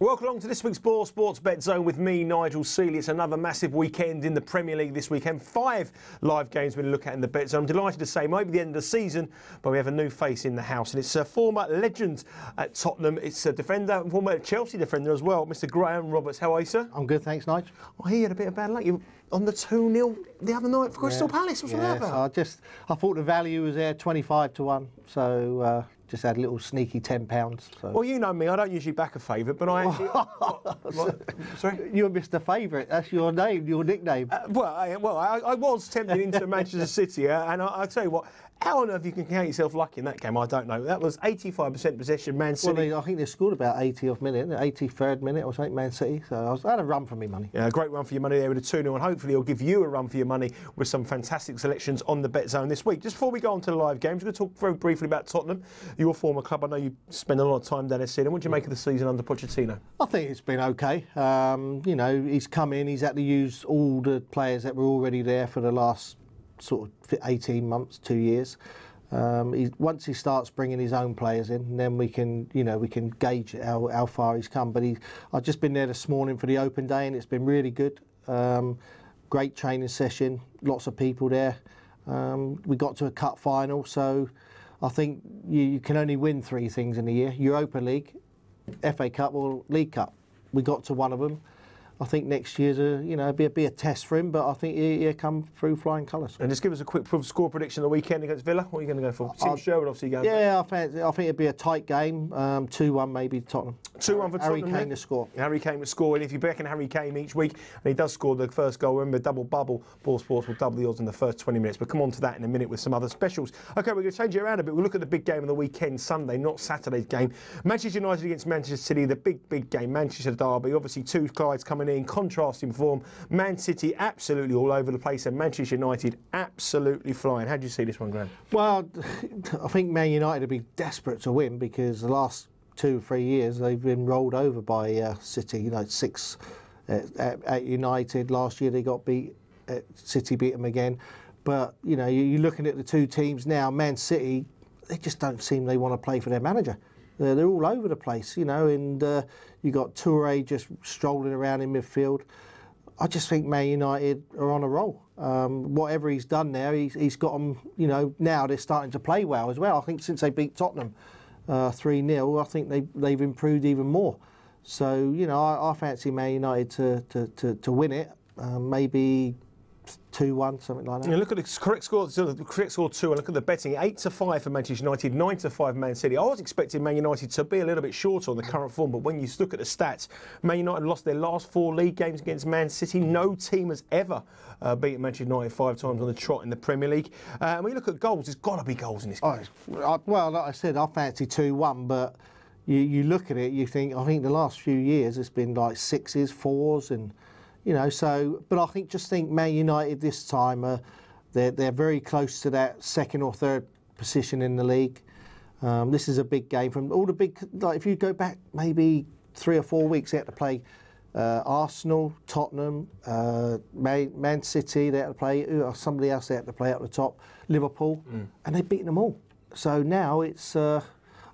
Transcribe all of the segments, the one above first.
Welcome along to this week's BoyleSports Betzone with me, Nigel Seeley. It's another massive weekend in the Premier League this weekend. 5 live games we're going to look at in the Betzone. I'm delighted to say it might be the end of the season, but we have a new face in the house. And it's a former legend at Tottenham. It's a defender, former Chelsea defender as well, Mr. Graham Roberts. How are you, sir? I'm good, thanks, Nigel. I hear you had a bit of bad luck. You on the 2-0 the other night for Crystal Palace. What's that about? I thought the value was there, 25 to 1. So just had a little sneaky £10. So. Well, you know me, I don't usually back a favourite, but I actually... Sorry? You're Mr. Favourite, that's your name, your nickname. I was tempted into Manchester City, and I tell you what, how on earth you can count yourself lucky in that game, I don't know. That was 85% possession, Man City. Well, I think they scored about 80th minute, 83rd minute or something, Man City. So I had a run for me money. Yeah, a great run for your money there with a 2-0, and hopefully he'll give you a run for your money with some fantastic selections on the Betzone this week. Just before we go on to the live games, we're going to talk very briefly about Tottenham, your former club. I know you spend a lot of time down there. What do you make of the season under Pochettino? I think it's been okay. You know, he's come in, he's had to use all the players that were already there for the last sort of 18 months, 2 years. Once he starts bringing his own players in, then we can gauge how far he's come. But I've just been there this morning for the open day, and it's been really good. Great training session, lots of people there. We got to a cup final, so I think you can only win 3 things in a year: Europa League, FA Cup, or League Cup. We got to one of them. I think next year's be a test for him, but I think he'll come through flying colours. And just give us a quick score prediction of the weekend against Villa. What are you going to go for? Tim Sherwood obviously going. Yeah, I think it'd be a tight game. 2-1 maybe Tottenham. 2-1 for Tottenham. Harry Kane to score. Harry Kane to score, and if you reckon Harry Kane each week, and he does score the first goal, remember double bubble, BoyleSports will double the odds in the first 20 minutes. But come on to that in a minute with some other specials. Okay, we're going to change it around a bit. We'll look at the big game of the weekend, Sunday, not Saturday's game. Manchester United against Manchester City, the big game, Manchester derby. Obviously, 2 sides coming in, contrasting form. Man City absolutely all over the place, and Manchester United absolutely flying. How do you see this one, Graham? Well, I think Man United will be desperate to win because the last 2 or 3 years they've been rolled over by City. You know, 6 at United last year they got beat. City beat them again. But you know, you're looking at the 2 teams now. Man City, they just don't seem they want to play for their manager. They're all over the place, you know, and you got Toure just strolling around in midfield. I just think Man United are on a roll. Whatever he's done there, he's got them, you know, now they're starting to play well as well. I think since they beat Tottenham 3-0, I think they've improved even more. So, you know, I fancy Man United to win it, maybe 2-1, something like that. Yeah, look at the correct score. So the correct score 2. And look at the betting: 8-5 for Manchester United, 9-5 Man City. I was expecting Man United to be a little bit shorter on the current form, but when you look at the stats, Man United lost their last 4 league games against Man City. No team has ever beaten Manchester United 5 times on the trot in the Premier League. And when you look at goals, there's got to be goals in this game. Well, like I said, I fancy 2-1, but you look at it, you think, I think the last few years it's been like 6s, 4s, and you know, so, but I think Man United this time, they're very close to that 2nd or 3rd position in the league. This is a big game from all the big, like if you go back maybe 3 or 4 weeks, they had to play Arsenal, Tottenham, Man City, they had to play, somebody else they had to play at the top, Liverpool, and they've beaten them all. So now it's,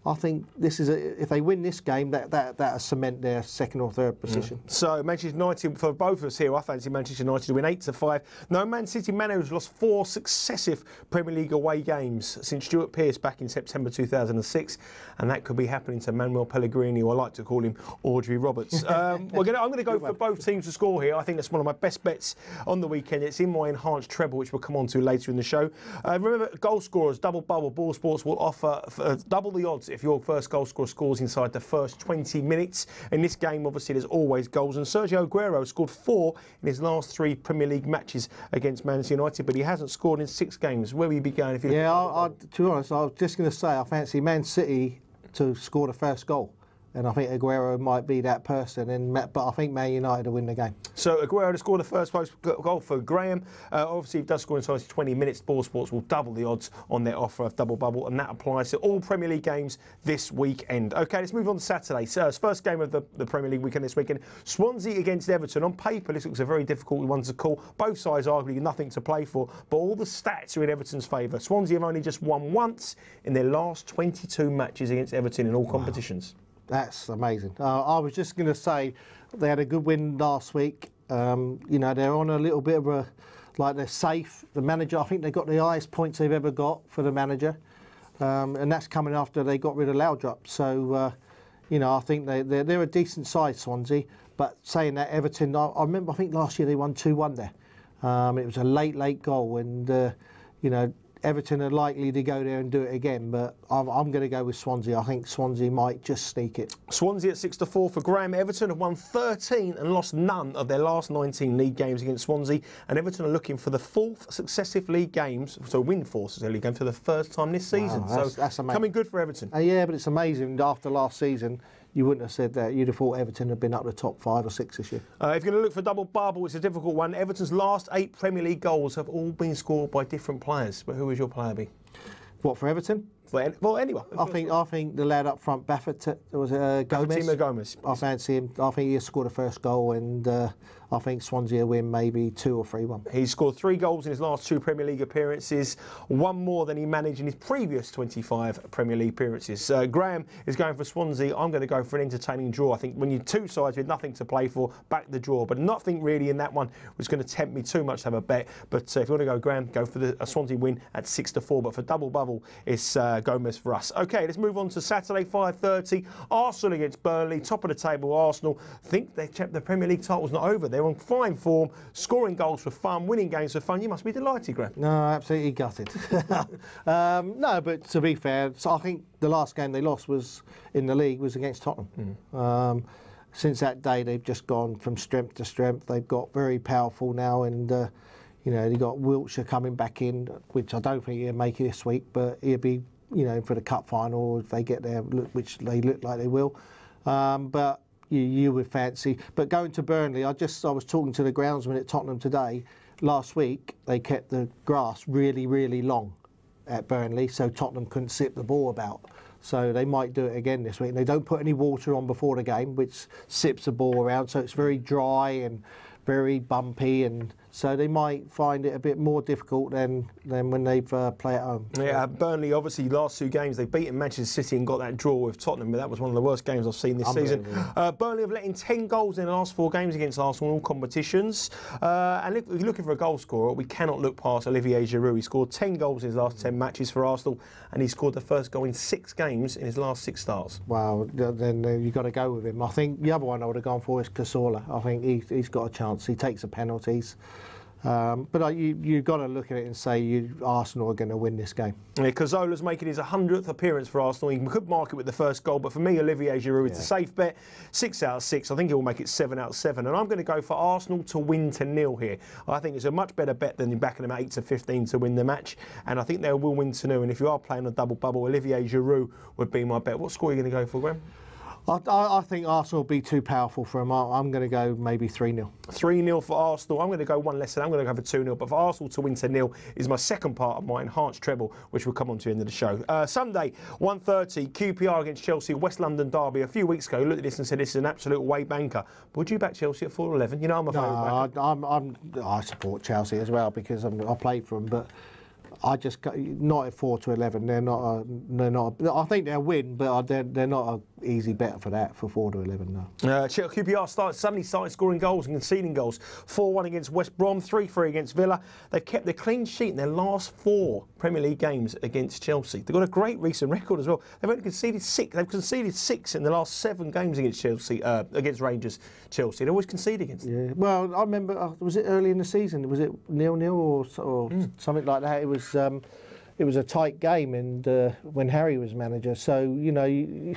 I think this is if they win this game, that'll cement their 2nd or 3rd position. So Manchester United, for both of us here, I fancy Manchester United to win 8-5. No, Man City managers lost 4 successive Premier League away games since Stuart Pearce back in September 2006, and that could be happening to Manuel Pellegrini, or I like to call him Audrey Roberts. I'm going to go for both teams to score here. I think that's one of my best bets on the weekend. It's in my enhanced treble, which we'll come on to later in the show. Remember, goal scorers, double bubble, BoyleSports will offer double the odds if your first goal scorer scores inside the first 20 minutes. In this game, obviously, there's always goals, and Sergio Aguero scored 4 in his last 3 Premier League matches against Manchester United, but he hasn't scored in 6 games. Where will you be going if you? Yeah, to be honest, I was just going to say I fancy Man City to score the first goal. And I think Aguero might be that person, but I think Man United will win the game. So Aguero to score the first goal for Graham. Obviously, if he does score inside 20 minutes, BoyleSports will double the odds on their offer of double bubble, and that applies to all Premier League games this weekend. Okay, let's move on to Saturday. So, first game of the Premier League weekend this weekend, Swansea against Everton. On paper, this looks a very difficult one to call. Both sides arguably nothing to play for, but all the stats are in Everton's favour. Swansea have only just won once in their last 22 matches against Everton in all competitions. That's amazing. I was just going to say they had a good win last week. You know, they're on a little bit of a, like they're safe. The manager, I think they got the highest points they've ever got for the manager. And that's coming after they got rid of Laudrup. So, you know, I think they're a decent side, Swansea. But saying that, Everton, I remember, I think last year they won 2-1 there. It was a late goal, and, you know, Everton are likely to go there and do it again, but I'm going to go with Swansea. I think Swansea might just sneak it. Swansea at 6-4 for Graham. Everton have won 13 and lost none of their last 19 league games against Swansea, and Everton are looking for the 4th successive league games, so win 4 successive league games for the first time this season. Wow, so that's amazing. Coming good for Everton. Yeah, but it's amazing. After last season, you wouldn't have said that. You'd have thought Everton had been up the top 5 or 6 this year. If you're going to look for double bubble, it's a difficult one. Everton's last 8 Premier League goals have all been scored by different players. But who is your player be? What, for Everton? Well, anyone. I think the lad up front, Baffert, was it Gomez? Gomez. I fancy him. I think he scored the first goal, and I think Swansea will win maybe 2 or 3-1. He's scored 3 goals in his last 2 Premier League appearances, 1 more than he managed in his previous 25 Premier League appearances. Graham is going for Swansea. I'm going to go for an entertaining draw. I think when you're 2 sides with nothing to play for, back the draw. But nothing really in that one was going to tempt me too much to have a bet. But if you want to go Graham, go for the Swansea win at 6-4. But for double bubble, it's Gomez for us. OK, let's move on to Saturday, 5:30. Arsenal against Burnley, top of the table. Arsenal think the Premier League title's not over. They're on fine form, scoring goals for fun, winning games for fun. You must be delighted, Graham. No, absolutely gutted. No, but to be fair, so I think the last game they lost was in the league was against Tottenham. Since that day, they've just gone from strength to strength. They've got very powerful now, and you know, they've got Wiltshire coming back in, which I don't think he'll make it this week, but he'll be, you know, for the cup final if they get there, which they look like they will. But you would fancy. But going to Burnley, I was talking to the groundsman at Tottenham today. Last week they kept the grass really long at Burnley, so Tottenham couldn't sip the ball about. So they might do it again this week. And they don't put any water on before the game, which sips the ball around, so it's very dry and very bumpy, and so they might find it a bit more difficult than when they've play at home. Yeah, Burnley obviously last 2 games they've beaten Manchester City and got that draw with Tottenham, but that was one of the worst games I've seen this season. Burnley have let in 10 goals in the last 4 games against Arsenal in all competitions. And if you're looking for a goal scorer, we cannot look past Olivier Giroud. He scored 10 goals in his last 10 matches for Arsenal, and he scored the first goal in 6 games in his last 6 starts. Wow, then you've got to go with him. I think the other one I would have gone for is Cazorla. I think he's got a chance. He takes the penalties. But you've got to look at it and say Arsenal are going to win this game. Yeah, Cazorla's making his 100th appearance for Arsenal. He could mark it with the first goal, but for me, Olivier Giroud is a safe bet. 6 out of 6. I think he will make it 7 out of 7. And I'm going to go for Arsenal to win to 0 here. I think it's a much better bet than backing them 8 to 15 to win the match. And I think they will win to 0. And if you are playing a double bubble, Olivier Giroud would be my bet. What score are you going to go for, Graham? I think Arsenal will be too powerful for them. I'm going to go maybe 3-0. 3-0 for Arsenal. I'm going to go 1 less than I'm going to go for 2-0. But for Arsenal to win to 0 is my second part of my enhanced treble, which we'll come on to the end of the show. Sunday, 1:30, QPR against Chelsea, West London derby. A few weeks ago, you looked at this and said this is an absolute away banker. But would you back Chelsea at 4-11? You know I'm a favourite backer. I support Chelsea as well because I played for them, but I just not at 4-11. They're not. I think they'll win, but they're not an easy bet for that for 4-11. No. QPR suddenly started scoring goals and conceding goals. 4-1 against West Brom, 3-3 against Villa. They've kept the clean sheet in their last 4 Premier League games against Chelsea. They've got a great recent record as well. They've only conceded 6. They've conceded 6 in the last 7 games against Chelsea, against Rangers. Chelsea. They always concede against them. Yeah. Well, I remember. Was it early in the season? Was it 0-0 or something like that? It was a tight game, and when Harry was manager. So you know,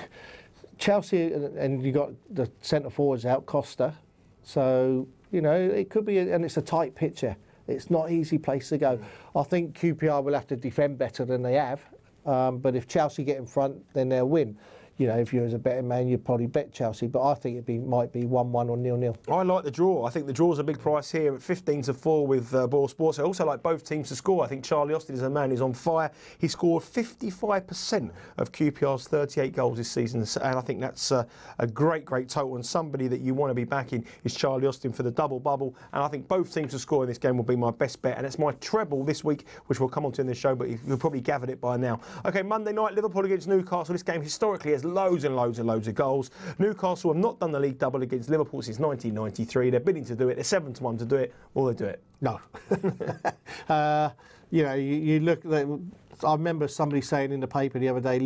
Chelsea, and you got the centre forwards out, Costa. So you know, it could be, and it's a tight picture. It's not an easy place to go. I think QPR will have to defend better than they have. But if Chelsea get in front, then they'll win. You know, if you as a betting man, you'd probably bet Chelsea, but I think it might be 1-1 or 0-0. I like the draw. I think the draw's a big price here at 15-4 with BoyleSports. I also like both teams to score. I think Charlie Austin is a man who's on fire. He scored 55% of QPR's 38 goals this season, and I think that's a great total. And somebody that you want to be backing is Charlie Austin for the double bubble. And I think both teams to score in this game will be my best bet, and it's my treble this week, which we'll come on to in the show, but you've probably gathered it by now. Okay, Monday night, Liverpool against Newcastle. This game historically has loads and loads and loads of goals. Newcastle have not done the league double against Liverpool since 1993. They're bidding to do it. They're 7-1 to do it. Will they do it? No. You know, you look at the, I remember somebody saying in the paper the other day,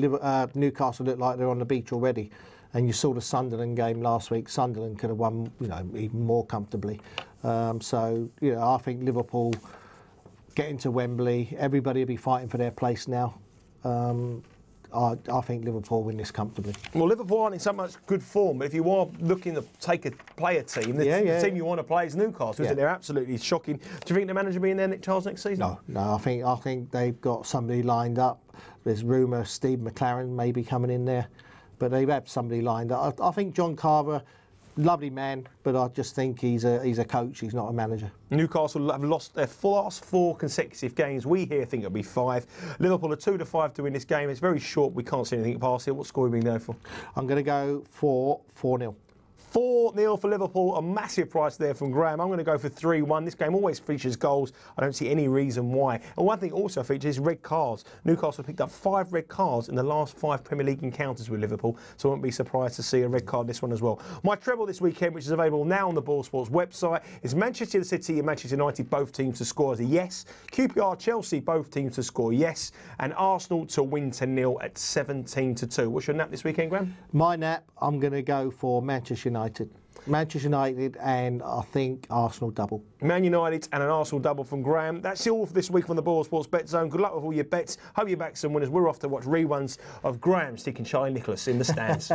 Newcastle looked like they're on the beach already. And you saw the Sunderland game last week. Sunderland could have won, you know, even more comfortably. So, you know, I think Liverpool getting to Wembley, everybody will be fighting for their place now. I think Liverpool win this comfortably. Well, Liverpool aren't in so much good form, but if you are looking to play a team, the team you want to play is Newcastle, isn't it? They're absolutely shocking. Do you think the manager will be in there, Nick Charles, next season? No. I think they've got somebody lined up. There's rumour Steve McLaren may be coming in there, but they've had somebody lined up. I think John Carver, lovely man, but I just think he's a coach. He's not a manager. Newcastle have lost their last 4 consecutive games. We here think it'll be 5. Liverpool are 2-5 to win this game. It's very short. We can't see anything past it. What score are we going to go for? I'm going to go for 4-0. 4-0 for Liverpool, a massive price there from Graham. I'm going to go for 3-1. This game always features goals. I don't see any reason why. And one thing also features red cards. Newcastle picked up 5 red cards in the last 5 Premier League encounters with Liverpool, so I won't be surprised to see a red card this one as well. My treble this weekend, which is available now on the BoyleSports website, is Manchester City and Manchester United, both teams to score as a yes. QPR Chelsea, both teams to score yes. And Arsenal to win 0 at 17-2. What's your nap this weekend, Graham? My nap, I'm going to go for Manchester United. Manchester United and I think Arsenal double. Man United and an Arsenal double from Graham. That's all for this week from the BoyleSports Bet Zone. Good luck with all your bets. Hope you back some winners. We're off to watch reruns of Graham sticking Charlie Nicholas in the stands.